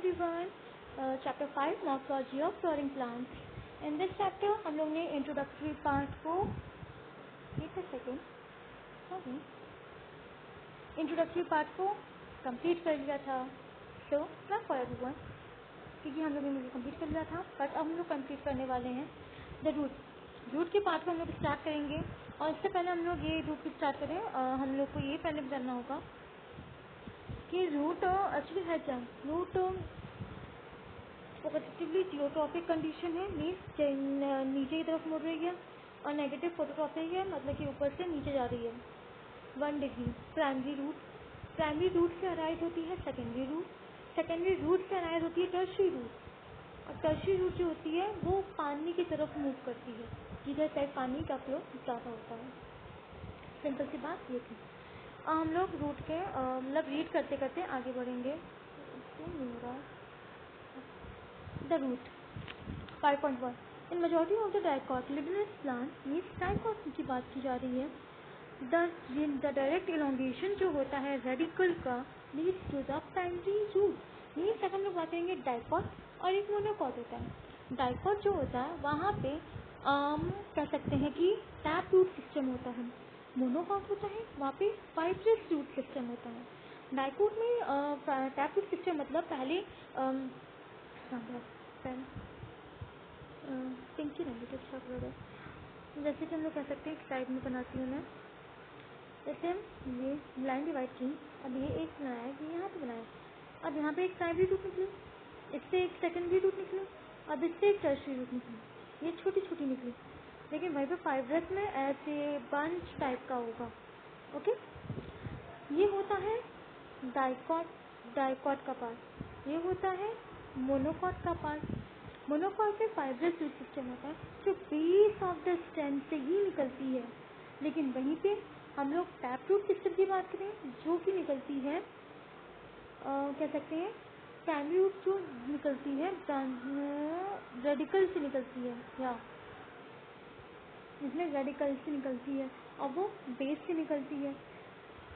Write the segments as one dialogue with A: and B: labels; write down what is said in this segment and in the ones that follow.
A: everyone. Chapter 5 Morphology of flowering plants. In this chapter हम लोग ने इंट्रोडक्टरी पार्ट को इंट्रोडक्टरी पार्ट को कंप्लीट कर लिया था. तो नॉट फॉर एवरीवन, क्योंकि हम लोगों ने कंप्लीट कर लिया था, बट अब हम लोग कंप्लीट करने वाले हैं द रूट के पार्ट को हम लोग स्टार्ट करेंगे. और इससे पहले हम लोग ये रूट को स्टार्ट करें, हम लोग को ये पहले जानना होगा कि रूट एक्चुअली है क्या. रूट पॉजिटिवली जियोट्रॉपिक कंडीशन है, मीन्स नीचे की तरफ मुड़ रही है, और नेगेटिव फोटोट्रॉपिक है, मतलब कि ऊपर से नीचे जा रही है 1 डिग्री. प्राइमरी रूट से अराइज होती है सेकेंडरी रूट से अराइज होती है टर्शरी रूट. और टर्शरी रूट जो होती है वो पानी की तरफ मूव करती है, जिधर साइड पानी का फ्लो ज़्यादा होता है. सिंपल सी बात ये थी. हम लोग रूट के मतलब रीड करते करते आगे बढ़ेंगे. The root 5.1. In majority of the dicotyledonous plant, means dicot की बात की जा रही है. द डायरेक्ट इलोंगेशन जो होता है रेडिकल का leads to the primary root. Means अगर हम लोग बात करेंगे डाइकोट और एक मोनोकॉट होता है. डाइकोट जो होता है वहाँ पे कह सकते हैं कि टैप रूट सिस्टम होता है. मोनोकॉट होता है वहाँ पे फाइब्रस रूट सिस्टम होता है. डाइकोट में टैप रूट सिस्टम मतलब पहले पिंकी रंग तो अच्छा कलर है. जैसे कि हम लोग कह सकते हैं एक साइड में बनाती हूँ मैं. जैसे ये लाइन डिवाइड की, अब ये एक बनाया है, ये यहाँ पे बनाया. अब यहाँ पे एक प्राइमरी रूट निकली, इससे एक सेकेंडरी रूट निकली, अब इससे एक टर्शरी रूट निकली. ये छोटी छोटी निकली, लेकिन वहीं पे फाइब्रस में ऐसे बंच टाइप का होगा. ओके, ये होता है डाइकॉट का पार्ट. ये होता है मोनोकॉट का पार्ट. मोनोकॉट में फाइब्रस रूट सिस्टम होता है जो बेस ऑफ द स्टेम से ही निकलती है. लेकिन वहीं पे हम लोग टैप रूट सिस्टम की बात करें जो कि निकलती है कह सकते हैं प्राइमरी रूट जो निकलती है रेडिकल से निकलती है, या इसमें रेडिकल से निकलती है और वो बेस से निकलती है.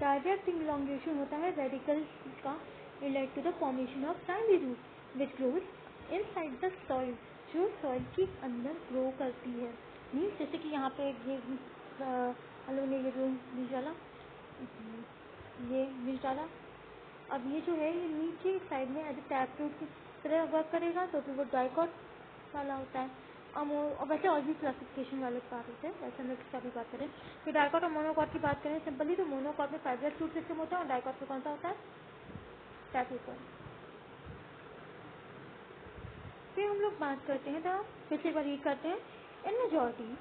A: डायरेक्ट इलोंगेशन होता है रेडिकल का led to the formation of primary root which grows inside the soil, जो सॉइल के अंदर ग्रो करती है. मीन्स जैसे कि यहाँ पे ये हम लोगों ने ये जो बीज डाला, अब ये जो है ये नीचे साइड में एज ए टैप रूट की तरह वर्क करेगा, तो फिर वो डाइकॉट वाला होता है. और वैसे और भी क्लासिफिकेशन वाले बात होते हैं, वैसे हम लोग इसका भी बात करें कि डाइकॉट और मोनोकॉट की बात करें सिंपली, तो मोनोकॉट में फाइब्रस रूट सिस्टम होता है और डाइकॉट में कौन सा होता है, टैप रूट. फिर हम लोग बात करते हैं, तो फिर से रीड करते हैं. इन majority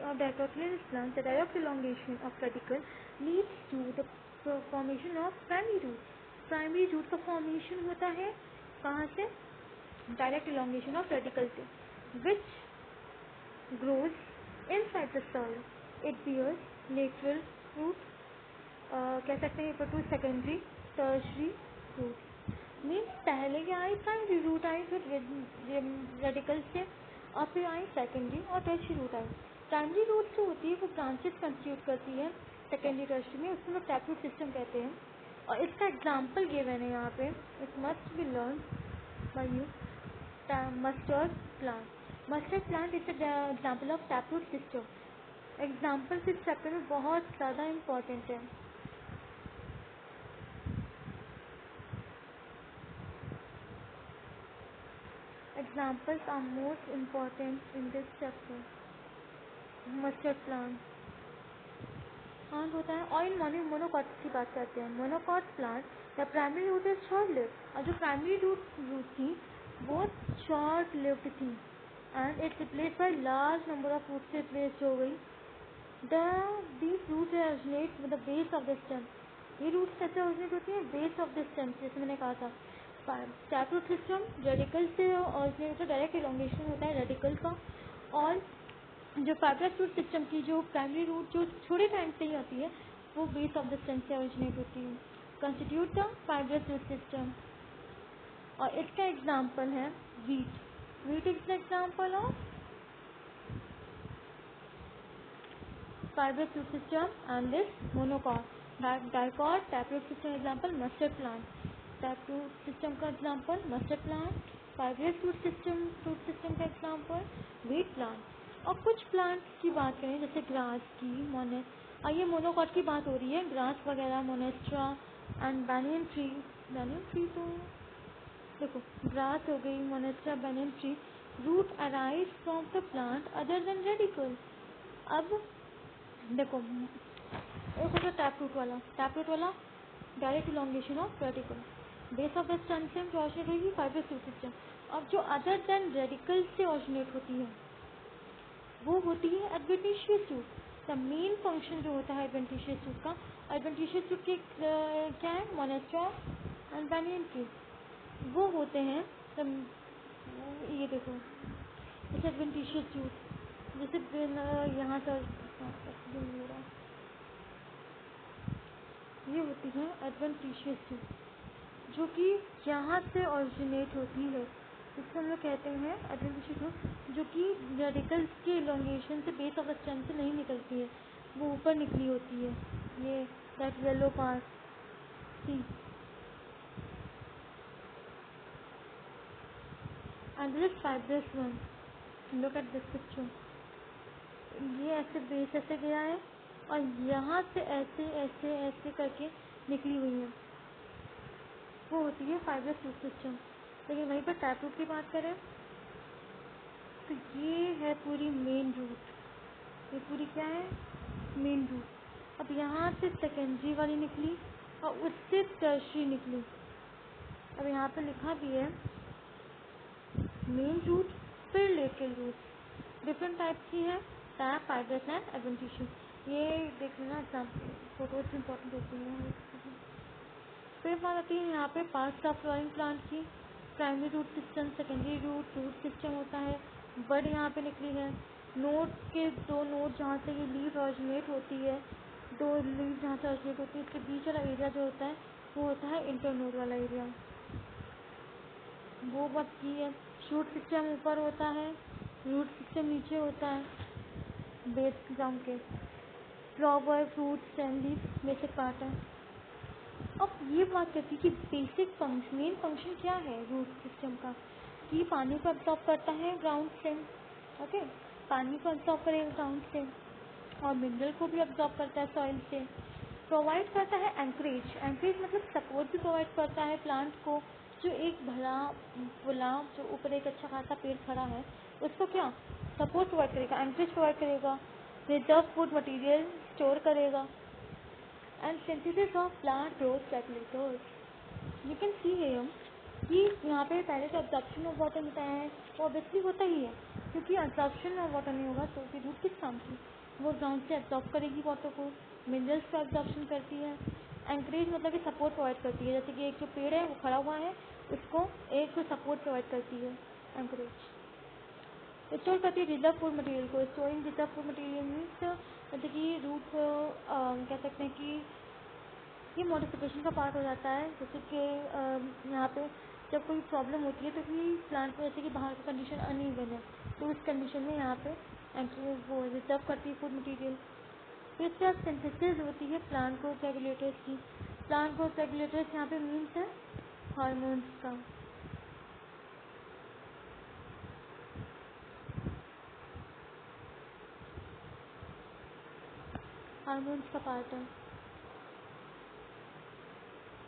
A: of dicotyledonous plants, the direct elongation of radicle leads to the formation of primary root. Primary root का फॉर्मेशन होता है कहाँ से, डायरेक्ट elongation of radicle से, which grows inside the soil. It bears lateral root, कह सकते हैं equal to secondary tertiary root. Means पहले क्या आई, प्राइमरी रूट आई, फिर रेडिकल से, और फिर आई सेकेंडरी और टर्शरी रूट आई. प्राइमरी रूट जो होती है वो ब्रांचेस कंस्टिट्यूट करती है सेकेंडरी टर्शरी में, उसको लोग टैप रूट सिस्टम कहते हैं. और इसका एग्जाम्पल गिवन है यहाँ पे, it must be learn by you. Mustard plant is example of tap root system. Example इस चैप्टर में बहुत ज़्यादा इम्पोर्टेंट है. Examples are most important in this chapter. Mustard plant होता है. और इन मोनोकॉट की बात करते हैं. Monocot plant the primary root is short lived, और जो प्राइमरी रूट थी वो शॉर्ट लिव्ड थी, and it replace by large number of root से रिप्लेस हो गई. These root originate with the base of the stem. ये रूट कैसे ओरिजिनेट होती है, बेस ऑफ द स्टेम, जैसे मैंने कहा था. टैप रूट सिस्टम रेडिकल से ओरिजिनेट होता है, डायरेक्ट इलोंगेशन होता है रेडिकल का. और जो फाइब्रस रूट सिस्टम की जो प्राइमरी रूट जो थोड़े टाइम से ही आती है वो बेस ऑफ द स्टेम से ओरिजिनेट होती है, constitute the fibrous root system. और इसका एग्जाम्पल है wheat. Wheat is the example of fibrous root system and this monocot. Dicot, taproot system example mustard plant. Taproot system का example mustard plant. Fibrous root system का example wheat plant. और कुछ plants की बात करें जैसे grass की ये मोनोकॉट की बात हो रही है, ग्रास वगैरह, मोनेस्ट्रा एंड बैनियन ट्री तो देखो ग्रास हो गई, monstera, banyan tree, root arise from the plant other than radical. अब देखो एक होता टैपरूट वाला direct elongation of radical, base of the stem से जो ऑरिजिनेट होगी फाइब्रस रूट सिस्टम. अब जो अदर देन रेडिकल से ऑरिजिनेट होती है वो होती है adventitious root. The main function जो होता है एडवेंटिशियस रूट का, एडवेंटिशियस रूट के क्या है, मोनेस्ट्रा एंड बैनियन ट्री, वो होते हैं ये देखो जैसे एडवेंटिशियस रूट, जैसे यहाँ से ये होती है एडवेंटिशियस रूट जो कि यहाँ से ऑरिजिनेट होती है, इसको हम लोग कहते हैं एडवेंटिशियस रूट, जो कि रेडिकल्स के इलॉन्गेशन से बेस ऑफ द स्टेम से नहीं निकलती है, वो ऊपर निकली होती है. ये that yellow part see and this fibrous one. Look at this picture. ये ऐसे बेस ऐसे गया है और यहाँ से ऐसे ऐसे ऐसे करके निकली हुई है, वो होती है फाइब्रस रूट सिस्टम. लेकिन वहीं पर टैपरूट की बात करें तो ये है पूरी मेन रूट, ये पूरी क्या है, मेन रूट. अब यहाँ से सेकेंडरी वाली निकली और उससे टर्शरी निकली. अब यहाँ पे लिखा भी है मेन रूट फिर लेटरल रूट, डिफरेंट टाइप की है, टैप, फाइब्रस एंड एडवेंटिशियस. ये देख लेना एग्जाम्पल, फोटोज इंपॉर्टेंट होती हैं. फिर बात आती है यहाँ पे पार्ट्स ऑफ फ्लोरिंग प्लांट की. Primary root system, secondary root system होता है. बड यहाँ पे निकली है. नोड के दो नोड जहाँ से ये लीव ऑरिजिनेट होती है, दो लीव जहाँ से ऑरिजिनेट होती है, इसके बीच वाला एरिया जो होता है वो होता है इंटरनोड वाला एरिया. वो बात की है. शूट सिस्टम ऊपर होता है, रूट सिस्टम नीचे होता है, बेस ग्राउंड के. Flower, fruit, stem, leaf basic part है. अब ये बात करती है कि बेसिक फंक्शन, मेन फंक्शन क्या है रूट सिस्टम का, कि पानी को एब्जॉर्ब करता है ग्राउंड से. ओके, पानी को एब्जॉर्ब करेगा ग्राउंड से और मिनरल को भी एब्जॉर्ब करता है सॉइल से. प्रोवाइड करता है एंकरेज, एंकरेज मतलब सपोर्ट भी प्रोवाइड करता है प्लांट को. जो एक भला बुला जो ऊपर एक अच्छा खासा पेड़ खड़ा है उसको क्या सपोर्ट प्रोवाइड करेगा, एंकरेज प्रोवाइड करेगा. रिजर्व फूड मटेरियल स्टोर करेगा. And synthesis of plant growth regulators. You can see है कि यहाँ पे पहले तो एब्जॉर्प्शन ऑफ वाटर होता है, वो ऑब्वियसली होता ही है, क्योंकि एब्जॉर्प्शन ऑफ वाटर नहीं होगा तो फिर रूट किस काम की, वो ग्राउंड से एब्जॉर्ब करेगी वाटर को, मिनरल्स का एब्जॉर्प्शन करती है. एंकरेज मतलब कि सपोर्ट प्रोवाइड करती है, जैसे कि एक जो पेड़ है वो खड़ा हुआ है उसको एक सपोर्ट प्रोवाइड करती है एंकरेज. स्टोर करती है रिजर्व फूड मटेरियल को. Storing reserve food material means जैसे कि रूट कह सकते हैं कि ये मॉडिफिकेशन का पार्ट हो जाता है. जैसे कि यहाँ पे जब कोई प्रॉब्लम होती है तो कि प्लांट में जैसे कि बाहर का कंडीशन अनइवन है तो उस कंडीशन में यहाँ पे वो रिजर्व करती है फूड मटेरियल. फिर इसके बाद सिंथेसिस होती है प्लांट ग्रोथ रेगुलेटर्स की. प्लांट ग्रोथ रेगुलेटर्स यहाँ पे मीन्स है हार्मोन्स का. हार्मोन्स का पार्ट है.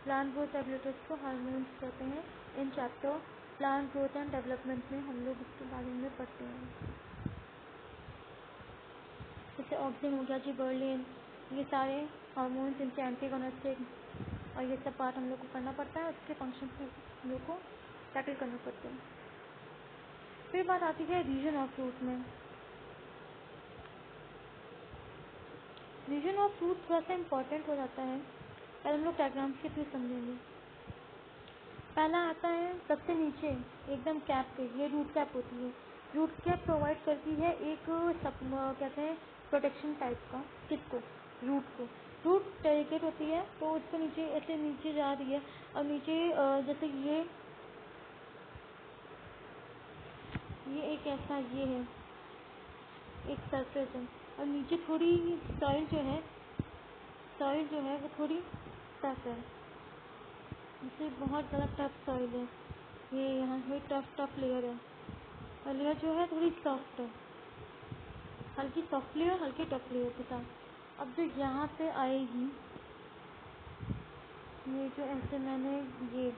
A: प्लांट ग्रोथ रेगुलेटर्स को हार्मोन्स कहते हैं. In chapter plant growth and development में हम लोग इसके बारे में पढ़ते हैं. जैसे ऑक्सीजन हो गया, जिबर्लिन, ये सारे हार्मोन्स, इनके एंटीगोनेस्टिक और ये सब पार्ट हम लोग को करना पड़ता है. उसके फंक्शन हम लोग को टैकल करना पड़ते हैं. फिर बात आती है रीजन ऑफ रूट में. रीजन ऑफ रूट थोड़ा सा इम्पोर्टेंट हो जाता है, पहले हम लोग डायग्राम्स के थ्रू समझेंगे. पहला आता है सबसे नीचे एकदम कैप पे, ये रूट कैप होती है. रूट कैप प्रोवाइड करती है एक कहते हैं प्रोटेक्शन टाइप का. किसको, रूट को. रूट डेलिकेट होती है तो उसको नीचे ऐसे नीचे जा रही है और नीचे जैसे ये एक ऐसा ये है, एक सरफेस है, और नीचे थोड़ी सॉइल जो है वो थोड़ी टफ है, जैसे बहुत ज़्यादा टफ सॉइल है, ये यहाँ पे टफ लेयर है, और लेयर जो है थोड़ी सॉफ्ट है, हल्की सॉफ्ट लेयर हल्की टफ लेयर के साथ। अब जो यहाँ पे आएगी, ये जो ऐसे मैंने ये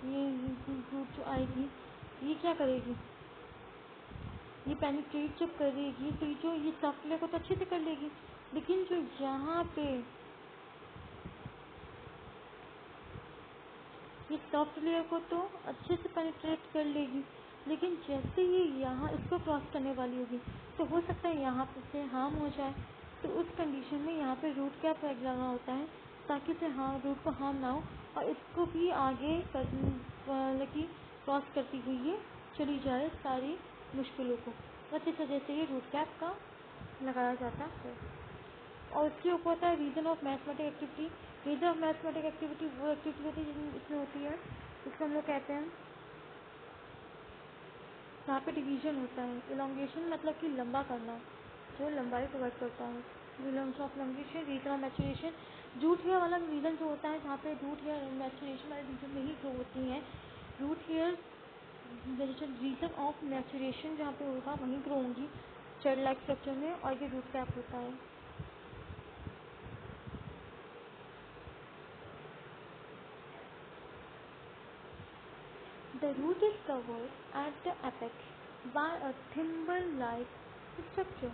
A: रूट जो आएगी, ये क्या करेगी, ये पेनिट्रेट जब करेगी तो ये सॉफ्ट लेयर को तो अच्छे से कर लेगी, लेकिन जो यहाँ पे ये सॉफ्ट लेयर को तो अच्छे से पेनिट्रेट कर लेगी, लेकिन जैसे ये यहाँ इसको क्रॉस करने वाली होगी तो हो सकता है यहाँ पे से हार्म हो जाए। तो उस कंडीशन में यहाँ पे रूट कैप लगाना होता है ताकि से रूट को हार्म ना हो और इसको भी आगे कि क्रॉस करती हुई ये चली जाए सारी मुश्किलों को। बस इस वजह से ये रूट कैप का लगाया जाता है। और उसके ऊपर होता है region of mathematic activity. Region of mathematic activity वो एक्टिविटी होती है इसमें होती है, इसको हम लोग कहते हैं, यहाँ पे डिवीजन होता है। इलोंगेशन मतलब कि लंबा करना, जो लंबाई प्रोवाइड करता है। Region of elongation, region of maturation, root hair वाला रीजन जो होता है जहाँ पे रूट हेयर मैचुरेशन वाले रीजन में ही ग्रो होती हैं। Root hair region of maturation जहाँ पे होगा वहीं ग्रो होंगी चेड लाइक स्ट्रक्चर में, और ये रूट कैप होता है। The root is covered at the apex by a thimble-like structure.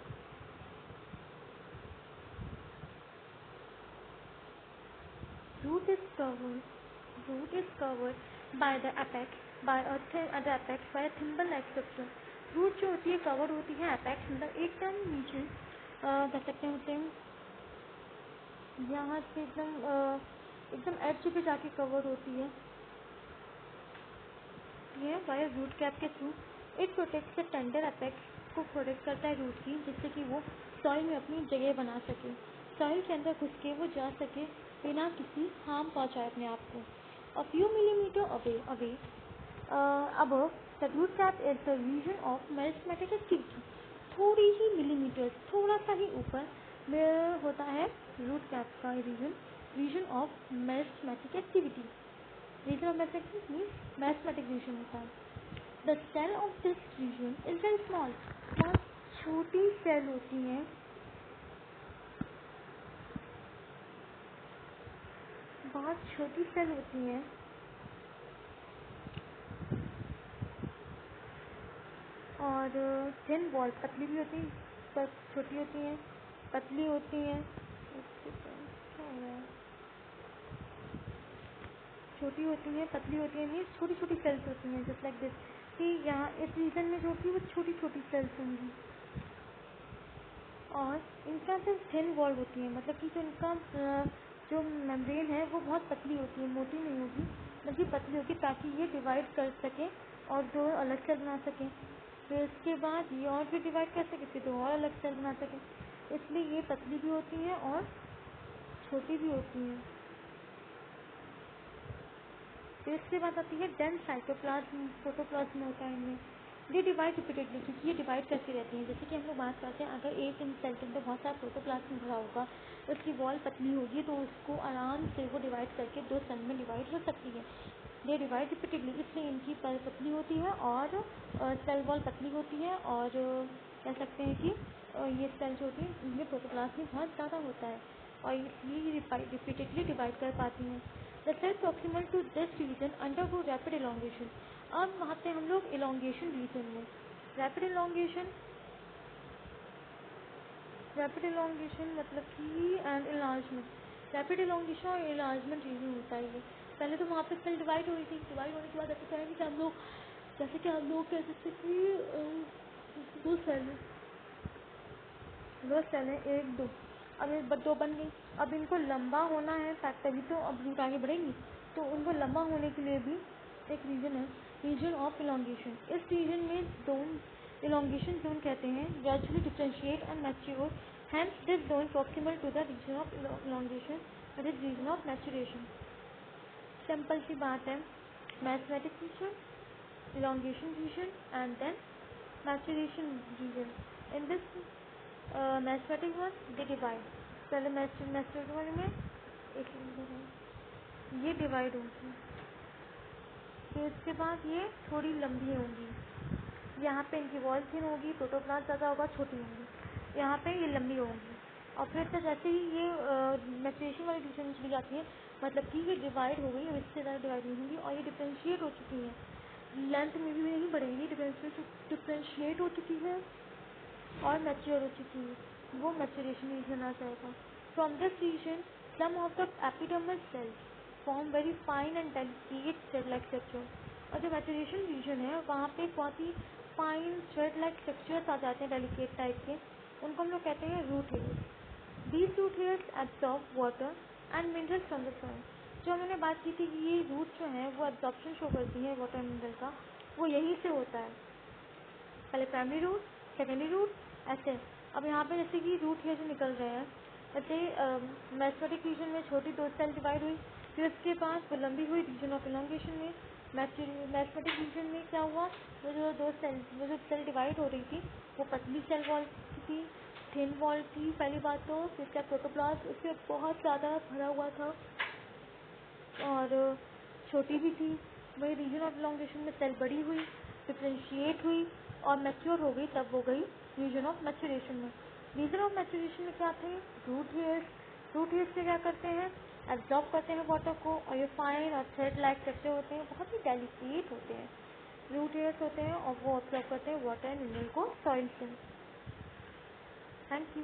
A: Root is covered by the apex by a thimble-like structure. Root जो होती है कवर होती है एपेक्स मतलब एकदम नीचे कह सकते होते हैं, यहाँ से एकदम एज पे जाके कवर होती है ये बाय रूट कैप के through. It protects the tender apex को प्रोटेक्ट करता है रूट की, जिससे कि वो सॉइल में अपनी जगह बना सके, सॉइल के अंदर घुस के वो जा सके बिना किसी हार्म पहुँचाए अपने आप को। A few millimetre away above the root cap is the region of meristematic activity. थोड़ी ही मिलीमीटर, थोड़ा सा ही ऊपर में होता है रूट कैप का region of meristematic activity. Region of mathematics means mathematic region होता है। The cell of this region is very small. बहुत छोटी सेल होती हैं, बहुत छोटी सेल होती हैं, और थिन वॉल पतली भी होती है, पर छोटी होती हैं, पतली होती हैं, छोटी होती हैं, पतली होती हैं, मीन्स छोटी छोटी सेल्स होती हैं जस्ट लाइक दिस, कि यहाँ इस रीजन में जो होती है वो छोटी छोटी सेल्स होंगी, और इनका अंदर थिन वॉल होती है, मतलब कि जो इनका जो मेम्ब्रेन है वो बहुत पतली होती है, मोटी नहीं होगी बल्कि पतली होगी, ताकि ये डिवाइड कर सके और दो अलग सेल बना सकें। फिर इसके बाद ये और भी डिवाइड कर सके, फिर दो और अलग सेल बना सकें, इसलिए ये पतली भी होती हैं और छोटी भी होती हैं। फिर इसके बाद आती है डेंस साइटोप्लाज्म, प्रोटोप्लाज्म होता है इनमें। ये डिवाइड रिपीटेडली, क्योंकि ये डिवाइड करती रहती हैं। जैसे कि हम लोग बात करते हैं, अगर एक इन सेल के अंदर बहुत सारा प्रोटोप्लाज्म भरा होगा, उसकी वॉल पतली होगी तो उसको आराम से वो डिवाइड करके दो सेल में डिवाइड हो सकती है। ये डिवाइड रिपीटेडली, इसलिए इनकी पतली होती है और सेल वॉल पतली होती है, और कह सकते हैं कि ये सेल जो होती है इनमें प्रोटोप्लाज्म बहुत ज़्यादा होता है और इसलिए ये रिपीटेडली डिवाइड कर पाती हैं। The cell proximal to this region undergo rapid elongation. अब आते हैं हम लोग elongation region में। Rapid elongation मतलब कि and enlargement. Rapid elongation और enlargement region होता है ये। पहले तो वहाँ पे सेल डिवाइड हो रही थी, डिवाइड होने के बाद ऐसा कहेंगे कि हम लोग जैसे कि हम लोग कह सकते कि दो सेल है एक दो, अब ये दो बन गई। अब इनको लंबा होना है तभी तो अब रूट आगे बढ़ेंगी, तो उनको लंबा होने के लिए भी एक रीजन है, रीजन ऑफ इलोंगेशन। इस रीजन में जोन इलोंगेशन जोन कहते हैं, gradually differentiate and mature, hence this zone proximal to the region of elongation that is region of maturation. Simple सी बात है, meristematic region, elongation region and then maturation region. In this meristematic one they divide. पहले meristematic one में एक ये divide होगी, फिर इसके बाद ये थोड़ी लंबी होंगी, यहाँ पे इनकी वॉल थिन होगी, प्रोटोप्लास्ट ज़्यादा होगा, छोटी होंगी, यहाँ पे ये लंबी होंगी। और फिर तो जैसे ही ये मैचुरेशन वाली डिवीजन चली जाती है, मतलब कि ये डिवाइड हो गई और इससे ज़्यादा डिवाइड नहीं होंगी और ये डिफ्रेंशिएट हो चुकी है, लेंथ में भी नहीं बढ़ेंगी, डिफ्रेंशिएट हो चुकी है और मैच्योर हो चुकी है, वो मैचुरेशन रीजन आ जाएगा। From this region some of the epidermal cells form very fine and delicate thread like structure. और जो मैचुरेशन रीजन है वहाँ पे बहुत ही फाइन थ्रेड लाइक स्ट्रक्चर्स आ जाते हैं डेलिकेट टाइप के, उनको हम लोग कहते हैं root hairs. These root hairs absorb water and minerals from the soil. जो हमने बात की थी कि ये रूट जो है वो एब्जॉर्प्शन शो करती है वाटर मिनरल का, वो यहीं से होता है, पहले प्राइमरी रूट, सेकेंडरी रूट, ऐसे। अब यहाँ पे जैसे कि रूट हेयर जो निकल रहे हैं, जैसे मैथमेटिक रीजन में छोटी दो सेल डिवाइड हुई, फिर उसके बाद वो लंबी हुई रीजन ऑफ इलॉन्गेशन में। मैथमेटिक रीजन में क्या हुआ, वो जो सेल डिवाइड हो रही थी वो पतली सेल वॉल थी, थिन वॉल थी पहली बात तो, फिर इसका प्रोटोप्लास्ट उससे बहुत ज़्यादा भरा हुआ था और छोटी भी थी। वही रीजन ऑफ इलॉन्गेशन में सेल बड़ी हुई, डिफ्रेंशिएट हुई और मैच्योर हो गई, तब हो गई रीजन ऑफ मैचुरेशन में। रीजन ऑफ मैचुरेशन में क्या थे, रूट हेयर्स। रूट हेयर्स से क्या करते हैं, एब्जॉर्ब करते हैं वाटर को और ये फाइन और थ्रेड लाइक स्ट्रक्चर होते हैं, बहुत ही डेलिकेट होते हैं रूट हेयर्स होते हैं और वो ऑब्जॉर्व करते हैं वाटर एंड मिनरल को सॉइल से। Thank you.